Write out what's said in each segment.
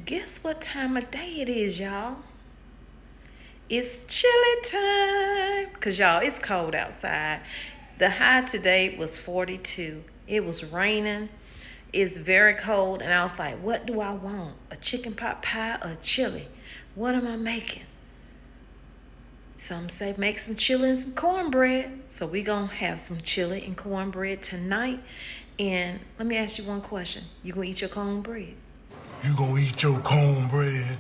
Guess what time of day it is, y'all? It's chilly time. Because, y'all, it's cold outside. The high today was 42. It was raining. It's very cold. And I was like, what do I want? A chicken pot pie or chili? What am I making? Some say make some chili and some cornbread. So we going to have some chili and cornbread tonight. And let me ask you one question. You going to eat your cornbread? You gonna eat your cornbread?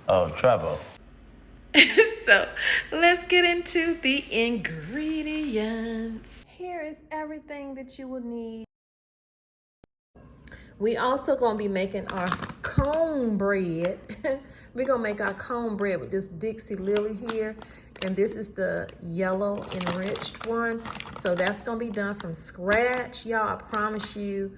Oh, Trevor. So let's get into the ingredients. Here is everything that you will need. We also gonna be making our cornbread. We're gonna make our cornbread with this Dixie Lily here. And this is the yellow enriched one. So that's gonna be done from scratch. Y'all, I promise you,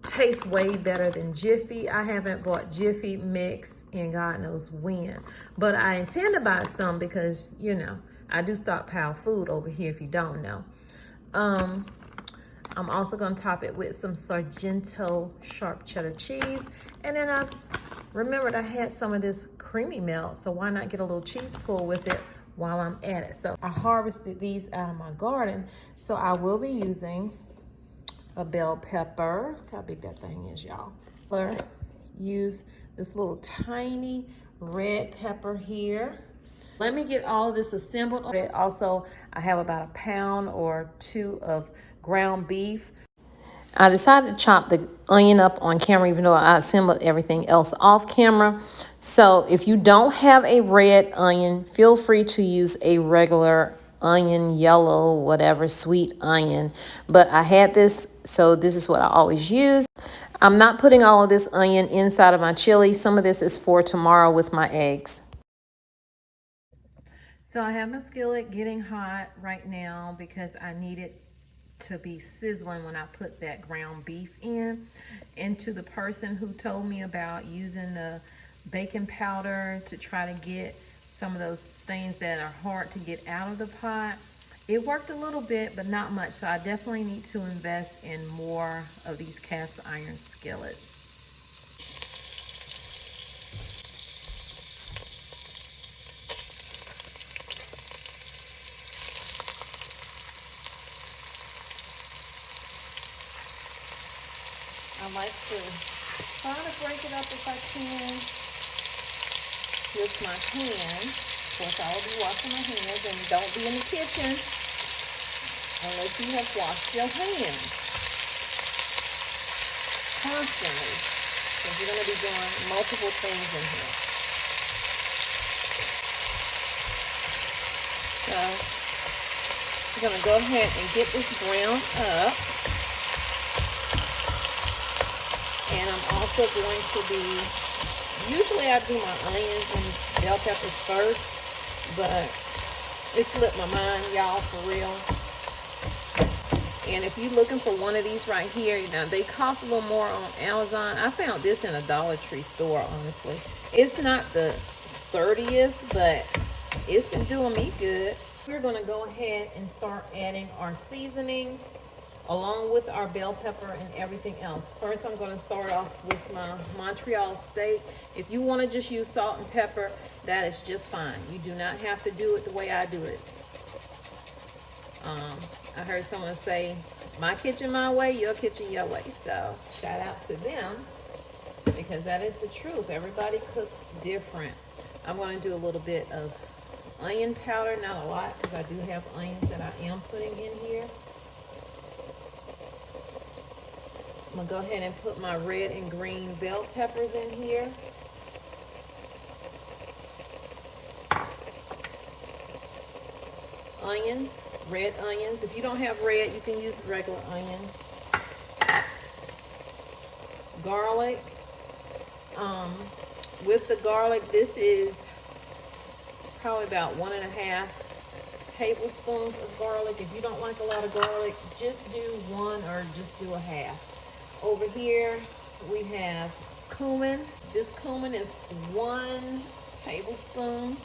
tastes way better than Jiffy. I haven't bought Jiffy mix in God knows when, but I intend to buy some because, you know, I do stockpile food over here if you don't know. I'm also going to top it with some Sargento sharp cheddar cheese, and then I remembered I had some of this creamy milk, so why not get a little cheese pull with it while I'm at it. So I harvested these out of my garden, so I will be using a bell pepper. Look how big that thing is, y'all. Use this little tiny red pepper here. Let me get all of this assembled. Also, I have about a pound or two of ground beef. I decided to chop the onion up on camera, even though I assembled everything else off camera. So if you don't have a red onion, feel free to use a regular onion, yellow, whatever, sweet onion. But I had this, so this is what I always use. I'm not putting all of this onion inside of my chili. Some of this is for tomorrow with my eggs. So I have my skillet getting hot right now because I need it to be sizzling when I put that ground beef in. And to the person who told me about using the baking powder to try to get some of those stains that are hard to get out of the pot, it worked a little bit, but not much. So I definitely need to invest in more of these cast iron skillets. I like to try to break it up if I can with my hands. Of course, I will be washing my hands, and don't be in the kitchen unless you have washed your hands constantly, because you're going to be doing multiple things in here. So I'm going to go ahead and get this browned up. And I'm also going to be, usually I do my onions and bell peppers first, but it slipped my mind, y'all, for real. And if you're looking for one of these right here, now they cost a little more on Amazon. I found this in a Dollar Tree store, honestly. It's not the sturdiest, but it's been doing me good. We're going to go ahead and start adding our seasonings along with our bell pepper and everything else. First, I'm going to start off with my Montreal steak. If you want to just use salt and pepper, that is just fine. You do not have to do it the way I do it. I heard someone say, my kitchen my way, your kitchen your way. So shout out to them, because that is the truth. Everybody cooks different. I'm going to do a little bit of onion powder, not a lot, because I do have onions that I am putting in here. I'm going to go ahead and put my red and green bell peppers in here. Onions, red onions. If you don't have red, you can use regular onion. Garlic. With the garlic, this is probably about 1.5 tablespoons of garlic. If you don't like a lot of garlic, just do 1 or just do 1/2. Over here, we have cumin. This cumin is 1 tablespoon.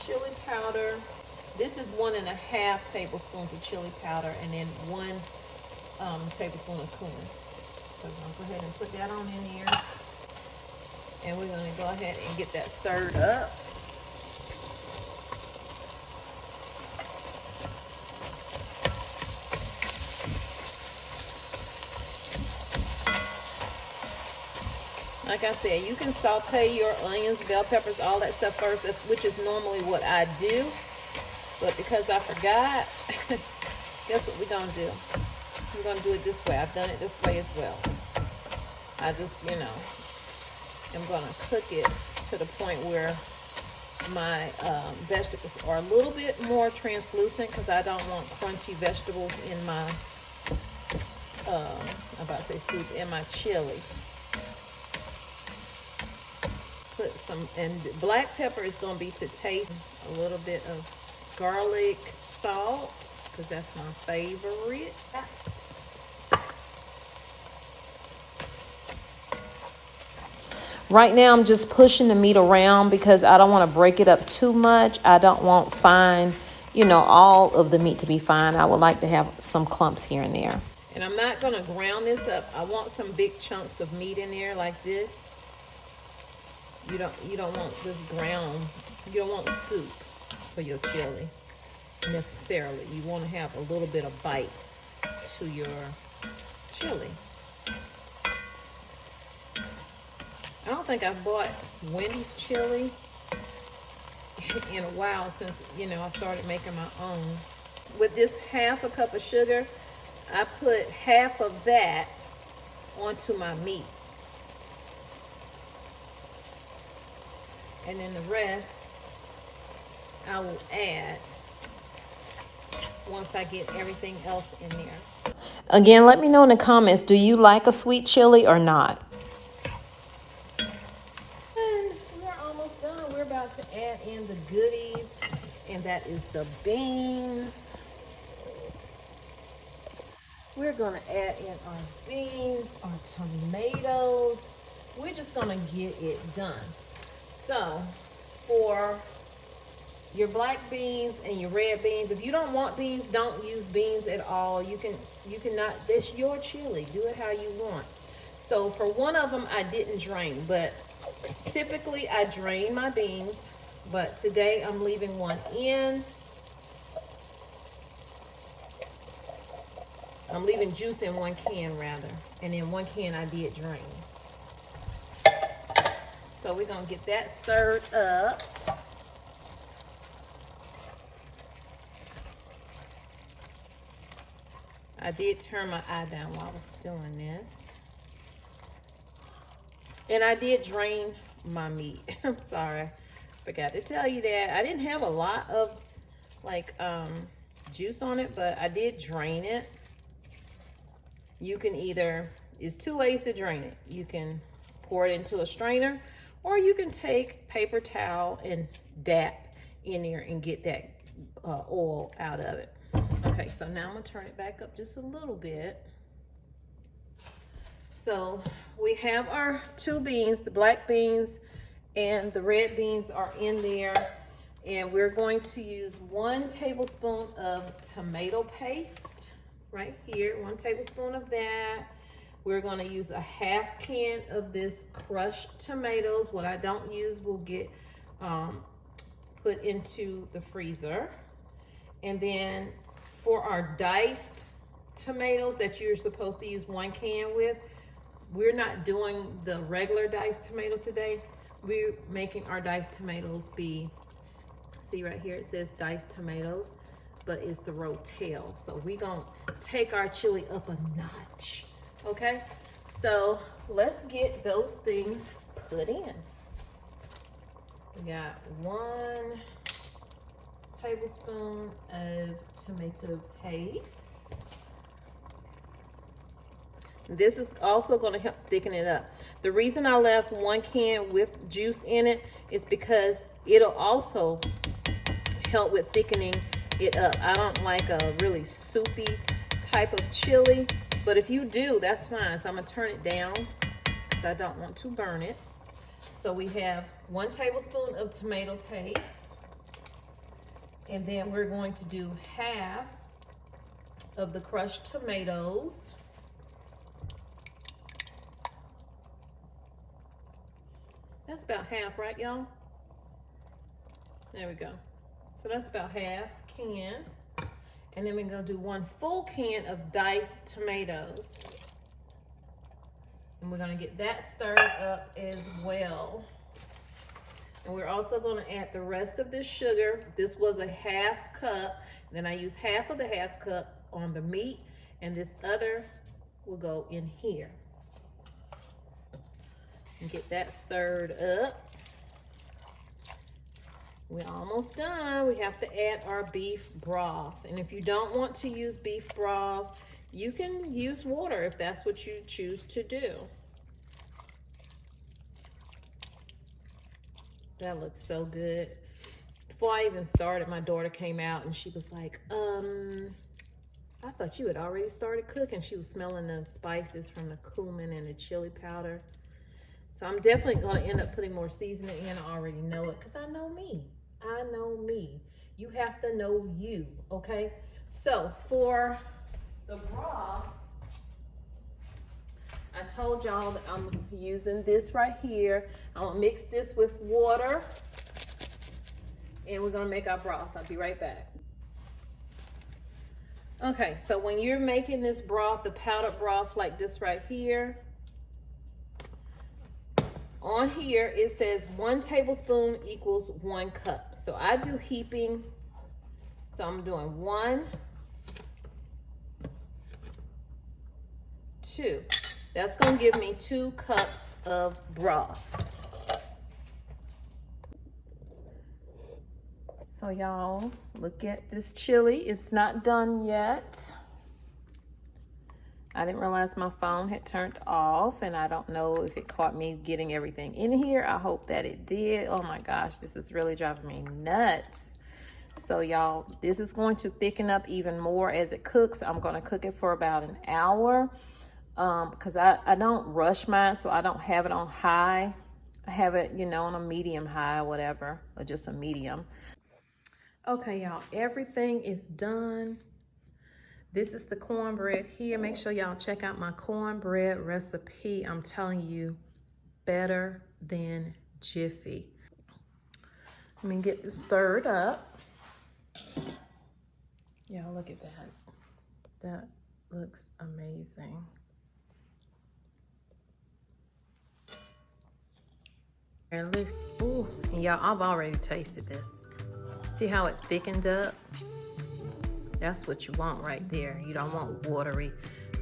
Chili powder. This is 1.5 tablespoons of chili powder, and then 1 tablespoon of cumin. So I'm gonna go ahead and put that on in here. And we're gonna go ahead and get that stirred up. Like I said, you can saute your onions, bell peppers, all that stuff first, which is normally what I do. But because I forgot, guess what we're gonna do? We're gonna do it this way. I've done it this way as well. I just, you know, I'm gonna cook it to the point where my vegetables are a little bit more translucent because I don't want crunchy vegetables in my, I'm about to say soup, in my chili. Put some, and black pepper is going to be to taste, a little bit of garlic salt because that's my favorite. Right now I'm just pushing the meat around because I don't want to break it up too much. I don't want fine, you know, all of the meat to be fine. I would like to have some clumps here and there. And I'm not going to ground this up. I want some big chunks of meat in there like this. You don't want this ground. You don't want soup for your chili necessarily. You want to have a little bit of bite to your chili. I don't think I've bought Wendy's chili in a while since, you know, I started making my own. With this half a cup of sugar, I put half of that onto my meat. And then the rest I will add once I get everything else in there. Again, let me know in the comments, do you like a sweet chili or not? And we're almost done. We're about to add in the goodies, and that is the beans. We're gonna add in our beans, our tomatoes. We're just gonna get it done. So, for your black beans and your red beans, if you don't want beans, don't use beans at all. You cannot, this your chili. Do it how you want. So, for one of them, I didn't drain, but typically I drain my beans, but today I'm leaving one in. I'm leaving juice in one can rather, and in one can I did drain. So we're gonna get that stirred up. I did turn my eye down while I was doing this. And I did drain my meat. I'm sorry, forgot to tell you that. I didn't have a lot of like juice on it, but I did drain it. You can either, there's two ways to drain it. You can pour it into a strainer, or you can take paper towel and dap in there and get that oil out of it. Okay, so now I'm gonna turn it back up just a little bit. So we have our two beans, the black beans and the red beans are in there. And we're going to use 1 tablespoon of tomato paste right here, 1 tablespoon of that. We're going to use a half can of this crushed tomatoes. What I don't use will get put into the freezer. And then for our diced tomatoes that you're supposed to use 1 can with, we're not doing the regular diced tomatoes today. We're making our diced tomatoes be, see right here, it says diced tomatoes, but it's the rotel. So we're gonna take our chili up a notch. Okay, so let's get those things put in. We got 1 tablespoon of tomato paste. This is also going to help thicken it up. The reason I left 1 can with juice in it is because it'll also help with thickening it up. I don't like a really soupy type of chili, but if you do, that's fine. So I'm gonna turn it down because I don't want to burn it. So we have 1 tablespoon of tomato paste, and then we're going to do half of the crushed tomatoes. That's about half, right, y'all? There we go. So that's about half can. And then we're gonna do 1 full can of diced tomatoes. And we're gonna get that stirred up as well. And we're also gonna add the rest of this sugar. This was a half cup. Then I use half of the half cup on the meat, and this other will go in here. And get that stirred up. We're almost done. We have to add our beef broth. And if you don't want to use beef broth, you can use water if that's what you choose to do. That looks so good. Before I even started, my daughter came out and she was like, I thought you had already started cooking. She was smelling the spices from the cumin and the chili powder. So I'm definitely going to end up putting more seasoning in. I already know it because I know me. I know me. You have to know you, okay? So for the broth, I told y'all that I'm using this right here. I'm going to mix this with water. And we're going to make our broth. I'll be right back. Okay, so when you're making this broth, the powdered broth like this right here, on here it says 1 tablespoon equals 1 cup. So I do heaping. So I'm doing 1, 2. That's gonna give me 2 cups of broth. So y'all, look at this chili. It's not done yet. I didn't realize my phone had turned off, and I don't know if it caught me getting everything in here. I hope that it did. Oh my gosh, this is really driving me nuts. So y'all, this is going to thicken up even more as it cooks. I'm gonna cook it for about an hour because I don't rush mine, so I don't have it on high. I have it, you know, on a medium high, whatever, or just a medium. Okay, y'all, everything is done. This is the cornbread here. Make sure y'all check out my cornbread recipe. I'm telling you, better than Jiffy. Let me get this stirred up. Y'all, look at that. That looks amazing. And look, ooh, and y'all, I've already tasted this. See how it thickened up? That's what you want right there. You don't want watery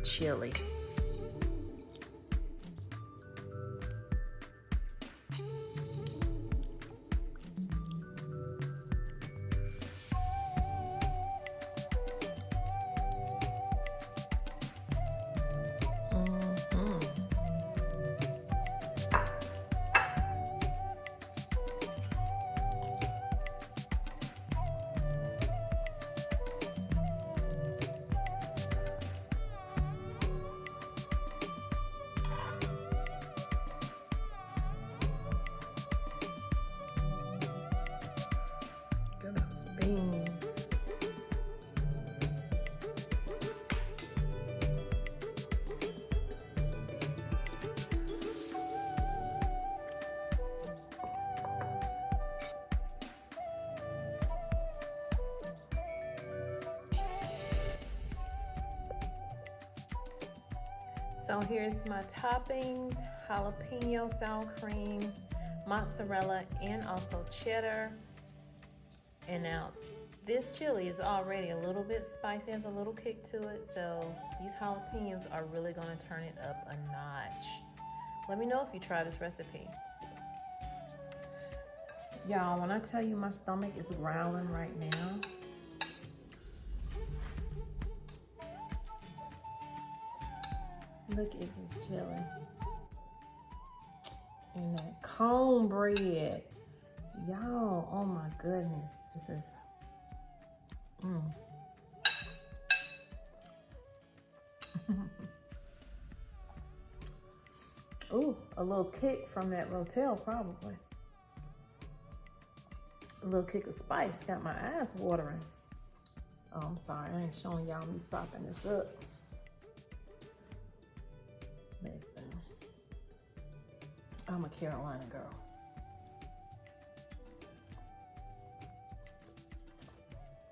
chili. Beans. So here's my toppings: jalapeno, sour cream, mozzarella, and also cheddar. And now this chili is already a little bit spicy, has a little kick to it, so these jalapenos are really gonna turn it up a notch. Let me know if you try this recipe. Y'all, when I tell you my stomach is growling right now, look at this chili. And that cornbread. Y'all, oh my goodness, this is, Ooh, a little kick from that Rotel probably. A little kick of spice, got my eyes watering. Oh, I'm sorry, I ain't showing y'all me sopping this up. Listen, I'm a Carolina girl.